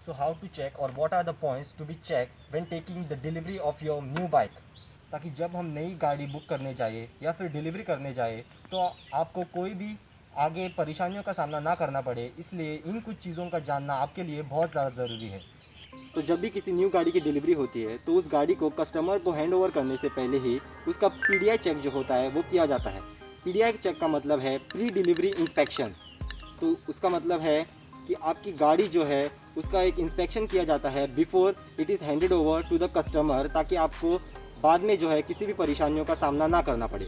So how to check or what are the points to be checked when taking the delivery of your new bike, ताकि जब हम नई गाड़ी book करने जाए या फिर डिलीवरी करने जाए तो आपको कोई भी आगे परेशानियों का सामना ना करना पड़े। इसलिए इन कुछ चीज़ों का जानना आपके लिए बहुत ज़्यादा ज़रूरी है। तो जब भी किसी न्यू गाड़ी की डिलीवरी होती है तो उस गाड़ी को कस्टमर को हैंड ओवर करने से पहले ही उसका पीडीआई चेक जो होता है वो किया जाता है। पीडीआई चेक का मतलब है प्री डिलीवरी इंस्पेक्शन। तो उसका मतलब है कि आपकी गाड़ी जो है उसका एक इंस्पेक्शन किया जाता है before it is handed over to the customer, ताकि आपको बाद में जो है किसी भी परेशानियों का सामना ना करना पड़े।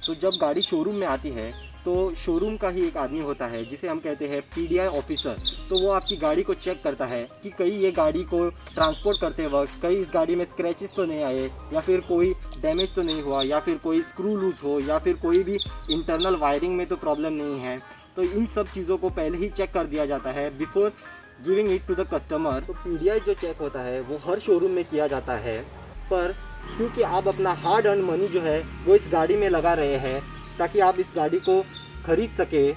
तो जब गाड़ी शोरूम में आती है तो शोरूम का ही एक आदमी होता है जिसे हम कहते हैं पीडीआई ऑफिसर। तो वो आपकी गाड़ी को चेक करता है कि कहीं ये गाड़ी को ट्रांसपोर्ट करते वक्त कहीं इस गाड़ी में स्क्रैचेस तो नहीं आए, या फिर कोई डैमेज तो नहीं हुआ, या फिर कोई स्क्रू लूज हो, या फिर कोई भी इंटरनल वायरिंग में तो प्रॉब्लम नहीं है। तो इन सब चीज़ों को पहले ही चेक कर दिया जाता है before giving it to the customer. तो पीडीआई जो चेक होता है वो हर शोरूम में किया जाता है, पर क्योंकि आप अपना हार्ड अर्न मनी जो है वो इस गाड़ी में लगा रहे हैं ताकि आप इस गाड़ी को खरीद सके,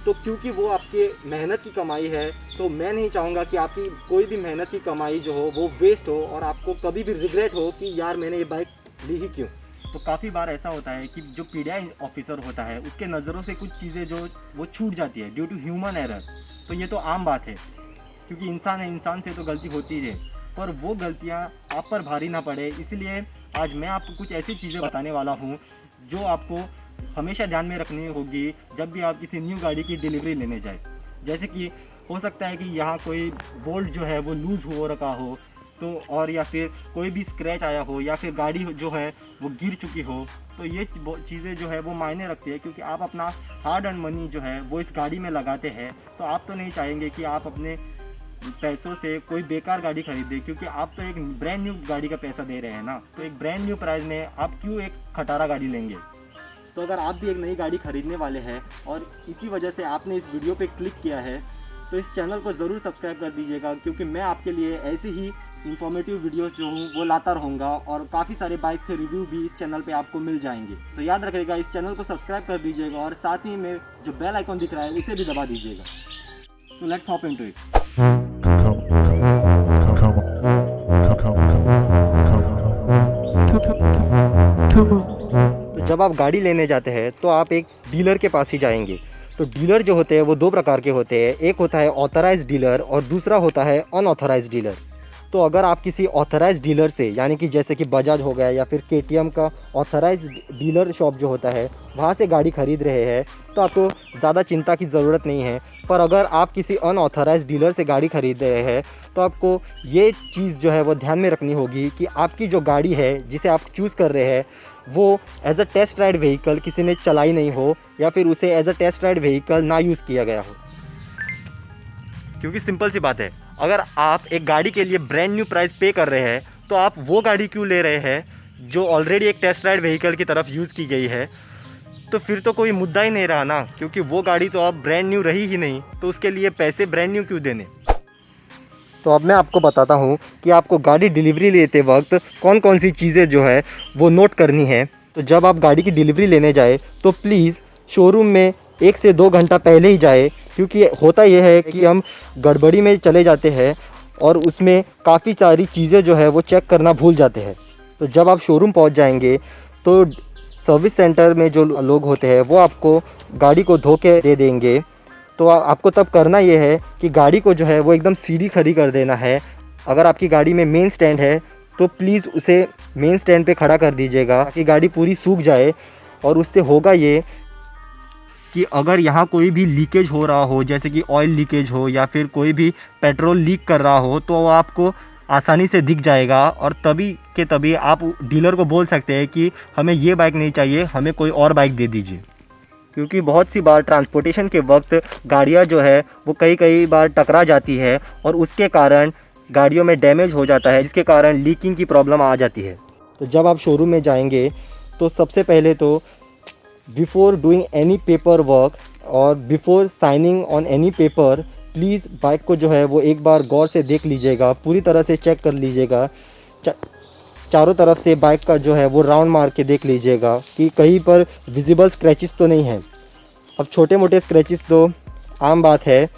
तो क्योंकि वो आपके मेहनत की कमाई है, तो मैं नहीं चाहूँगा कि आपकी कोई भी मेहनत की कमाई जो हो वो वेस्ट हो और आपको कभी भी रिग्रेट हो कि यार मैंने ये बाइक ली ही क्यों। तो काफ़ी बार ऐसा होता है कि जो पीडीआई ऑफिसर होता है उसके नज़रों से कुछ चीज़ें जो वो छूट जाती है ड्यू टू ह्यूमन एरर। तो ये तो आम बात है क्योंकि इंसान है, इंसान से तो गलती होती है, पर वो गलतियाँ आप पर भारी ना पड़े। इसलिए आज मैं आपको कुछ ऐसी चीज़ें बताने वाला हूँ जो आपको हमेशा ध्यान में रखनी होगी जब भी आप किसी न्यू गाड़ी की डिलीवरी लेने जाए। जैसे कि हो सकता है कि यहाँ कोई बोल्ट जो है वो लूज़ हो रखा हो, तो और या फिर कोई भी स्क्रैच आया हो, या फिर गाड़ी जो है वो गिर चुकी हो। तो ये चीज़ें जो है वो मायने रखती है क्योंकि आप अपना हार्ड अर्न मनी जो है वो इस गाड़ी में लगाते हैं। तो आप तो नहीं चाहेंगे कि आप अपने पैसों से कोई बेकार गाड़ी खरीदे, क्योंकि आप तो एक ब्रांड न्यू गाड़ी का पैसा दे रहे हैं ना। तो एक ब्रांड न्यू प्राइस में आप क्यों एक खटारा गाड़ी लेंगे। तो अगर आप भी एक नई गाड़ी खरीदने वाले हैं और इसी वजह से आपने इस वीडियो पे क्लिक किया है तो इस चैनल को ज़रूर सब्सक्राइब कर दीजिएगा, क्योंकि मैं आपके लिए ऐसे ही इंफॉर्मेटिव वीडियोस जो हूँ वो लाता रहूँगा और काफ़ी सारे बाइक से रिव्यू भी इस चैनल पे आपको मिल जाएंगे। तो याद रखिएगा, इस चैनल को सब्सक्राइब कर दीजिएगा और साथ ही में जो बेल आइकॉन दिख रहा है इसे भी दबा दीजिएगा। तो लेट्स हॉप इनटू इट। तो जब आप गाड़ी लेने जाते हैं तो आप एक डीलर के पास ही जाएंगे। तो डीलर जो होते हैं वो दो प्रकार के होते हैं, एक होता है ऑथराइज्ड डीलर और दूसरा होता है अनऑथराइज्ड डीलर। तो अगर आप किसी ऑथराइज्ड डीलर से, यानी कि जैसे कि बजाज हो गया या फिर केटीएम का ऑथराइज्ड डीलर शॉप जो होता है वहाँ से गाड़ी खरीद रहे हैं तो आपको ज़्यादा चिंता की ज़रूरत नहीं है। पर अगर आप किसी अनऑथराइज्ड डीलर से गाड़ी खरीद रहे हैं तो आपको ये चीज़ जो है वो ध्यान में रखनी होगी कि आपकी जो गाड़ी है जिसे आप चूज़ कर रहे हैं वो as a test ride vehicle किसी ने चलाई नहीं हो, या फिर उसे as a test ride vehicle ना यूज़ किया गया हो। क्योंकि सिंपल सी बात है, अगर आप एक गाड़ी के लिए ब्रांड न्यू प्राइस पे कर रहे हैं तो आप वो गाड़ी क्यों ले रहे हैं जो ऑलरेडी एक टेस्ट राइड व्हीकल की तरफ यूज़ की गई है। तो फिर तो कोई मुद्दा ही नहीं रहा ना, क्योंकि वो गाड़ी तो अब ब्रांड न्यू रही ही नहीं, तो उसके लिए पैसे ब्रांड न्यू क्यों देने। तो अब मैं आपको बताता हूँ कि आपको गाड़ी डिलीवरी लेते वक्त कौन कौन सी चीज़ें जो है वो नोट करनी है। तो जब आप गाड़ी की डिलीवरी लेने जाए तो प्लीज़ शोरूम में 1 से 2 घंटा पहले ही जाए, क्योंकि होता यह है कि हम गड़बड़ी में चले जाते हैं और उसमें काफ़ी सारी चीज़ें जो है वो चेक करना भूल जाते हैं। तो जब आप शोरूम पहुंच जाएंगे तो सर्विस सेंटर में जो लोग होते हैं वो आपको गाड़ी को धो के दे देंगे। तो आपको तब करना ये है कि गाड़ी को जो है वो एकदम सीधी खड़ी कर देना है। अगर आपकी गाड़ी में मेन स्टैंड है तो प्लीज़ उसे मेन स्टैंड पे खड़ा कर दीजिएगा कि गाड़ी पूरी सूख जाए। और उससे होगा ये कि अगर यहाँ कोई भी लीकेज हो रहा हो, जैसे कि ऑयल लीकेज हो या फिर कोई भी पेट्रोल लीक कर रहा हो, तो वो आपको आसानी से दिख जाएगा और तभी के तभी आप डीलर को बोल सकते हैं कि हमें ये बाइक नहीं चाहिए, हमें कोई और बाइक दे दीजिए। क्योंकि बहुत सी बार ट्रांसपोर्टेशन के वक्त गाड़ियाँ जो है वो कई बार टकरा जाती है और उसके कारण गाड़ियों में डैमेज हो जाता है, जिसके कारण लीकिंग की प्रॉब्लम आ जाती है। तो जब आप शोरूम में जाएंगे तो सबसे पहले तो before doing any paper work और before signing on any paper, please bike को जो है वो एक बार गौर से देख लीजिएगा, पूरी तरह से चेक कर लीजिएगा। चारों तरफ से बाइक का जो है वो राउंड मार के देख लीजिएगा कि कहीं पर विजिबल स्क्रैचेस तो नहीं है। अब छोटे मोटे स्क्रैचेस तो आम बात है,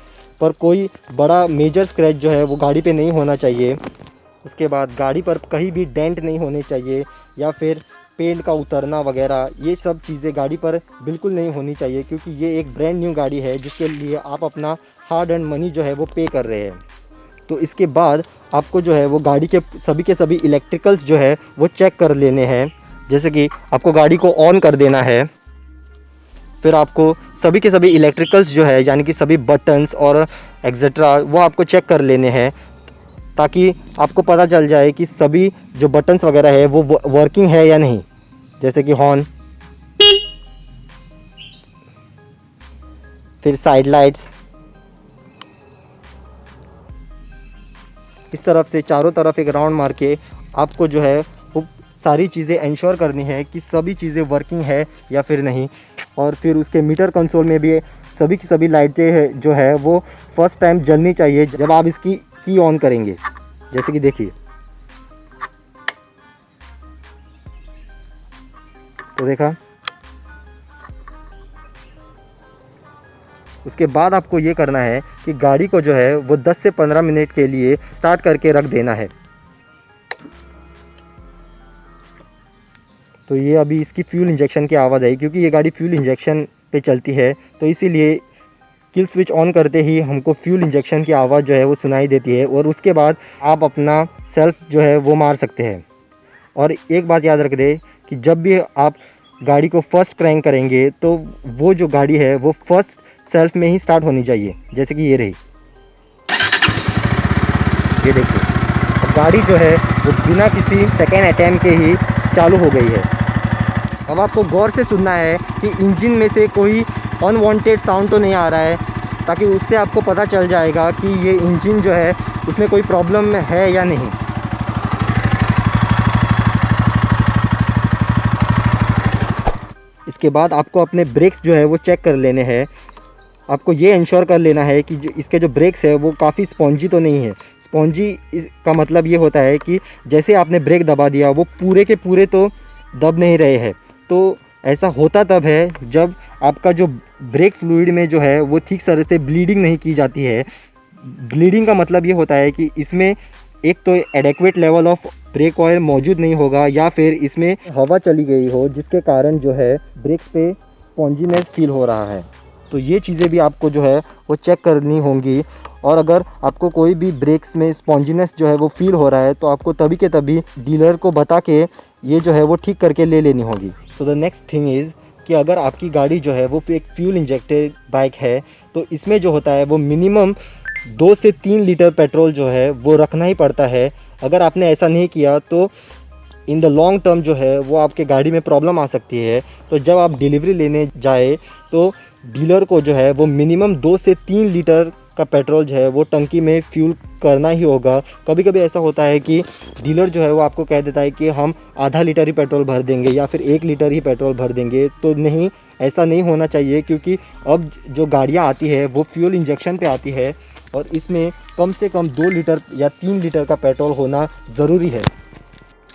पर कोई बड़ा मेजर स्क्रैच जो है वो गाड़ी पे नहीं होना चाहिए। उसके बाद गाड़ी पर कहीं भी डेंट नहीं होने चाहिए या फिर पेंट का उतरना वगैरह, ये सब चीज़ें गाड़ी पर बिल्कुल नहीं होनी चाहिए, क्योंकि ये एक ब्रांड न्यू गाड़ी है जिसके लिए आप अपना हार्ड एंड मनी जो है वो पे कर रहे हैं। तो इसके बाद आपको जो है वो गाड़ी के सभी इलेक्ट्रिकल्स जो है वो चेक कर लेने हैं। जैसे कि आपको गाड़ी को ऑन कर देना है, फिर आपको सभी के सभी इलेक्ट्रिकल्स जो है यानी कि सभी बटन्स और एक्सेट्रा वो आपको चेक कर लेने हैं, ताकि आपको पता चल जाए कि सभी जो बटन्स वगैरह है वो वर्किंग है या नहीं। जैसे कि हॉर्न, फिर साइड लाइट्स, इस तरफ से चारों तरफ एक राउंड मार के आपको जो है वो सारी चीज़ें इंश्योर करनी है कि सभी चीज़ें वर्किंग है या फिर नहीं। और फिर उसके मीटर कंसोल में भी सभी की सभी लाइटें जो है वो फर्स्ट टाइम जलनी चाहिए जब आप इसकी की ऑन करेंगे। जैसे कि देखिए, तो देखा। उसके बाद आपको ये करना है कि गाड़ी को जो है वो 10 से 15 मिनट के लिए स्टार्ट करके रख देना है। तो ये अभी इसकी फ्यूल इंजेक्शन की आवाज़ आई, क्योंकि ये गाड़ी फ्यूल इंजेक्शन पे चलती है, तो इसीलिए किल स्विच ऑन करते ही हमको फ्यूल इंजेक्शन की आवाज़ जो है वो सुनाई देती है। और उसके बाद आप अपना सेल्फ जो है वो मार सकते हैं। और एक बात याद रख दे कि जब भी आप गाड़ी को फर्स्ट क्रैंक करेंगे तो वो जो गाड़ी है वो फर्स्ट सेल्फ में ही स्टार्ट होनी चाहिए। जैसे कि ये रही, ये देखिए, अब गाड़ी जो है वो बिना किसी सेकेंड अटैम्प्ट के ही चालू हो गई है। अब आपको गौर से सुनना है कि इंजन में से कोई अनवांटेड साउंड तो नहीं आ रहा है, ताकि उससे आपको पता चल जाएगा कि ये इंजन जो है उसमें कोई प्रॉब्लम है या नहीं। इसके बाद आपको अपने ब्रेक्स जो है वो चेक कर लेने हैं। आपको ये इंश्योर कर लेना है कि इसके जो ब्रेक्स है वो काफ़ी स्पॉन्जी तो नहीं है। स्पॉन्जी का मतलब ये होता है कि जैसे आपने ब्रेक दबा दिया वो पूरे के पूरे तो दब नहीं रहे हैं। तो ऐसा होता तब है जब आपका जो ब्रेक फ्लूइड में जो है वो ठीक तरह से ब्लीडिंग नहीं की जाती है। ब्लीडिंग का मतलब ये होता है कि इसमें एक तो adequate level of brake oil मौजूद नहीं होगा, या फिर इसमें हवा चली गई हो जिसके कारण जो है ब्रेक्स पे स्पॉन्जीनेस फील हो रहा है। तो ये चीज़ें भी आपको जो है वो चेक करनी होंगी। और अगर आपको कोई भी ब्रेक्स में स्पॉन्जीनेस जो है वो फील हो रहा है तो आपको तभी के तभी डीलर को बता के ये जो है वो ठीक करके ले लेनी होगी। So the next thing is कि अगर आपकी गाड़ी जो है वो एक फ्यूल इंजेक्टेड बाइक है तो इसमें जो होता है वो मिनिमम 2 से 3 लीटर पेट्रोल जो है वो रखना ही पड़ता है। अगर आपने ऐसा नहीं किया तो इन द लॉन्ग टर्म जो है वो आपके गाड़ी में प्रॉब्लम आ सकती है। तो जब आप डिलीवरी लेने जाए तो डीलर को जो है वो मिनिमम 2 से 3 लीटर का पेट्रोल जो है वो टंकी में फ्यूल करना ही होगा। कभी कभी ऐसा होता है कि डीलर जो है वो आपको कह देता है कि हम आधा लीटर ही पेट्रोल भर देंगे या फिर 1 लीटर ही पेट्रोल भर देंगे। तो नहीं, ऐसा नहीं होना चाहिए, क्योंकि अब जो गाड़ियाँ आती है वो फ्यूल इंजेक्शन पे आती है और इसमें कम से कम 2 लीटर या 3 लीटर का पेट्रोल होना ज़रूरी है।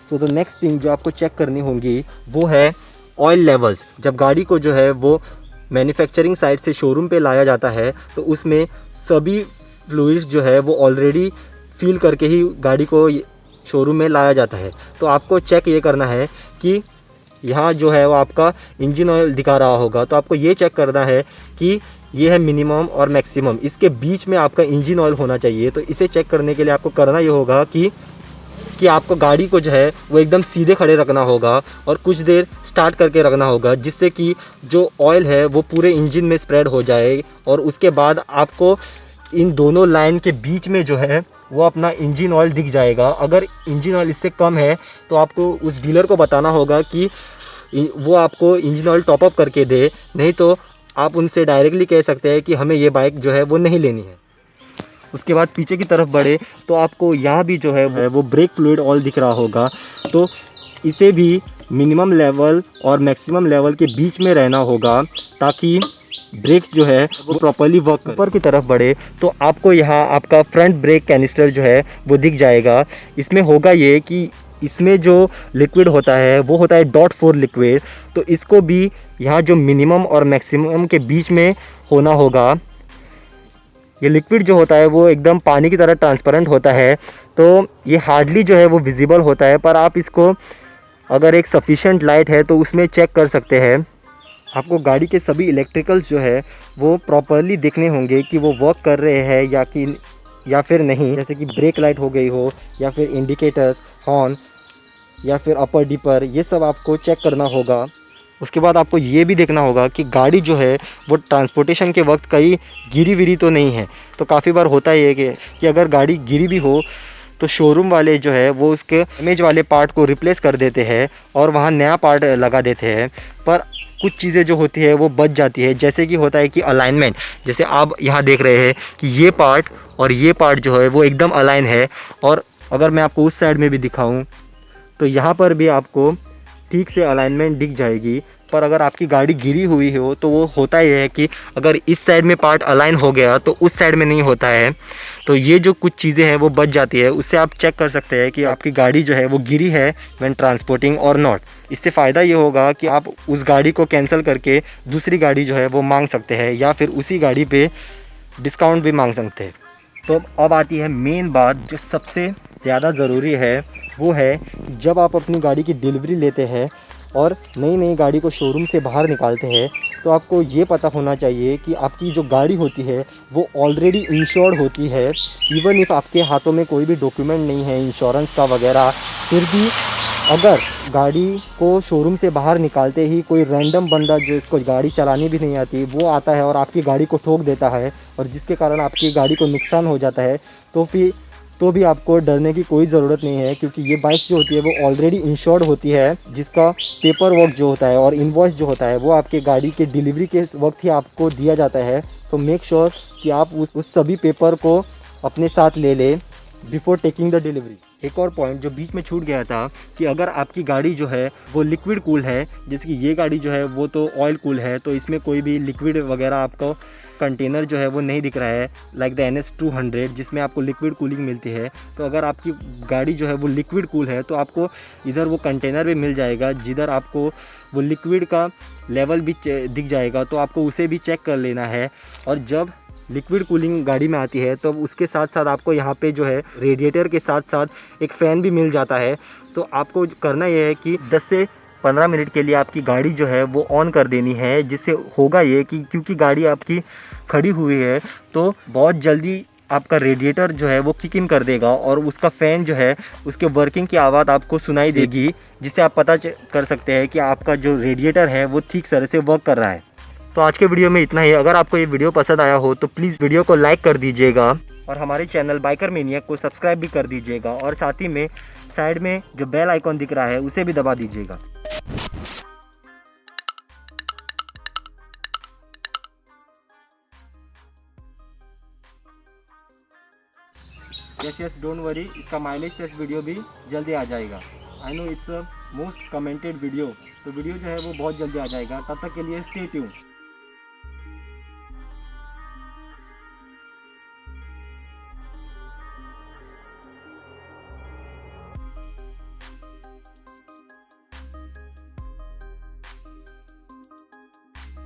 सो द नेक्स्ट थिंग जो आपको चेक करनी होगी वो है ऑयल लेवल्स। जब गाड़ी को जो है वो मैन्युफैक्चरिंग साइट से शोरूम पे लाया जाता है तो उसमें सभी फ्लूइड्स जो है वो ऑलरेडी फिल करके ही गाड़ी को शोरूम में लाया जाता है। तो आपको चेक ये करना है कि यहाँ जो है वो आपका इंजन ऑयल दिखा रहा होगा, तो आपको ये चेक करना है कि ये है मिनिमम और मैक्सिमम, इसके बीच में आपका इंजन ऑयल होना चाहिए। तो इसे चेक करने के लिए आपको करना ये होगा कि आपको गाड़ी को जो है वो एकदम सीधे खड़े रखना होगा और कुछ देर स्टार्ट करके रखना होगा, जिससे कि जो ऑयल है वो पूरे इंजन में स्प्रेड हो जाए। और उसके बाद आपको इन दोनों लाइन के बीच में जो है वो अपना इंजन ऑयल दिख जाएगा। अगर इंजन ऑयल इससे कम है तो आपको उस डीलर को बताना होगा कि वो आपको इंजन ऑयल टॉपअप करके दे, नहीं तो आप उनसे डायरेक्टली कह सकते हैं कि हमें ये बाइक जो है वो नहीं लेनी है। उसके बाद पीछे की तरफ बढ़े तो आपको यहाँ भी जो है वो ब्रेक फ्लूइड ऑयल दिख रहा होगा, तो इसे भी मिनिमम लेवल और मैक्सिमम लेवल के बीच में रहना होगा ताकि ब्रेक्स जो है वो प्रॉपर्ली वर्क करे। ऊपर की तरफ बढ़े तो आपको यहाँ आपका फ्रंट ब्रेक कैनिस्टर जो है वो दिख जाएगा। इसमें होगा ये कि इसमें जो लिक्विड होता है वो होता है .4 लिक्विड, तो इसको भी यहाँ जो मिनिमम और मैक्सिमम के बीच में होना होगा। ये लिक्विड जो होता है वो एकदम पानी की तरह ट्रांसपेरेंट होता है, तो ये हार्डली जो है वो विजिबल होता है, पर आप इसको अगर एक सफिशिएंट लाइट है तो उसमें चेक कर सकते हैं। आपको गाड़ी के सभी इलेक्ट्रिकल्स जो है वो प्रॉपरली देखने होंगे कि वो वर्क कर रहे हैं या फिर नहीं, जैसे कि ब्रेक लाइट हो गई हो या फिर इंडिकेटर्स, हॉर्न या फिर अपर डिपर, ये सब आपको चेक करना होगा। उसके बाद आपको ये भी देखना होगा कि गाड़ी जो है वो ट्रांसपोर्टेशन के वक्त कहीं गिरी विरी तो नहीं है। तो काफ़ी बार होता ही है कि अगर गाड़ी गिरी भी हो तो शोरूम वाले जो है वो उसके डैमेज वाले पार्ट को रिप्लेस कर देते हैं और वहाँ नया पार्ट लगा देते हैं, पर कुछ चीज़ें जो होती है वो बच जाती है। जैसे कि होता है कि अलाइनमेंट, जैसे आप यहाँ देख रहे हैं कि ये पार्ट और ये पार्ट जो है वो एकदम अलाइन है, और अगर मैं आपको उस साइड में भी दिखाऊं तो यहाँ पर भी आपको ठीक से अलाइनमेंट दिख जाएगी। पर अगर आपकी गाड़ी गिरी हुई हो तो वो होता ये है कि अगर इस साइड में पार्ट अलाइन हो गया तो उस साइड में नहीं होता है। तो ये जो कुछ चीज़ें हैं वो बच जाती है, उससे आप चेक कर सकते हैं कि आपकी गाड़ी जो है वो गिरी है व्हेन ट्रांसपोर्टिंग और नॉट। इससे फ़ायदा ये होगा कि आप उस गाड़ी को कैंसिल करके दूसरी गाड़ी जो है वो मांग सकते हैं या फिर उसी गाड़ी पे डिस्काउंट भी मांग सकते हैं। तो अब आती है मेन बात जो सबसे ज़्यादा ज़रूरी है, वो है जब आप अपनी गाड़ी की डिलीवरी लेते हैं और नई गाड़ी को शोरूम से बाहर निकालते हैं तो आपको ये पता होना चाहिए कि आपकी जो गाड़ी होती है वो ऑलरेडी इंश्योर्ड होती है। इवन इफ़ आपके हाथों में कोई भी डॉक्यूमेंट नहीं है इंश्योरेंस का वगैरह, फिर भी अगर गाड़ी को शोरूम से बाहर निकालते ही कोई रैंडम बंदा जिसको गाड़ी चलानी भी नहीं आती वो आता है और आपकी गाड़ी को ठोक देता है और जिसके कारण आपकी गाड़ी को नुकसान हो जाता है, तो भी आपको डरने की कोई ज़रूरत नहीं है, क्योंकि ये बाइक जो होती है वो ऑलरेडी इंश्योर्ड होती है, जिसका पेपर वर्क जो होता है और इनवॉइस जो होता है वो आपके गाड़ी के डिलीवरी के वक्त ही आपको दिया जाता है। तो मेक श्योर कि आप उस सभी पेपर को अपने साथ ले लें बिफोर टेकिंग द डिलीवरी। एक और पॉइंट जो बीच में छूट गया था कि अगर आपकी गाड़ी जो है वो लिक्विड कूल है, जैसे कि ये गाड़ी जो है वो तो ऑयल कूल है, तो इसमें कोई भी लिक्विड वगैरह आपको कंटेनर जो है वो नहीं दिख रहा है लाइक द NS200 जिसमें आपको लिक्विड कूलिंग मिलती है। तो अगर आपकी गाड़ी जो है वो लिक्विड कूल है तो आपको इधर वो कंटेनर भी मिल जाएगा जिधर आपको वो लिक्विड का लेवल भी दिख जाएगा, तो आपको उसे भी चेक कर लेना है। और जब लिक्विड कूलिंग गाड़ी में आती है तो उसके साथ साथ आपको यहाँ पे जो है रेडिएटर के साथ साथ एक फ़ैन भी मिल जाता है। तो आपको करना यह है कि 10 से 15 मिनट के लिए आपकी गाड़ी जो है वो ऑन कर देनी है, जिससे होगा ये कि क्योंकि गाड़ी आपकी खड़ी हुई है तो बहुत जल्दी आपका रेडिएटर जो है वो किक इन कर देगा और उसका फ़ैन जो है उसके वर्किंग की आवाज़ आपको सुनाई देगी, जिससे आप पता कर सकते हैं कि आपका जो रेडिएटर है वो ठीक तरह से वर्क कर रहा है। तो आज के वीडियो में इतना ही। अगर आपको ये वीडियो पसंद आया हो तो प्लीज़ वीडियो को लाइक कर दीजिएगा और हमारे चैनल बाइकर मैनिएक को सब्सक्राइब भी कर दीजिएगा और साथ ही में साइड में जो बेल आइकॉन दिख रहा है उसे भी दबा दीजिएगा। यस डोंट वरी, इसका माइलेज टेस्ट वीडियो भी जल्दी आ जाएगा। I know it's most commented video, तो वीडियो जो है वो बहुत जल्दी आ जाएगा। तब तक के लिए स्टे ट्यून्ड।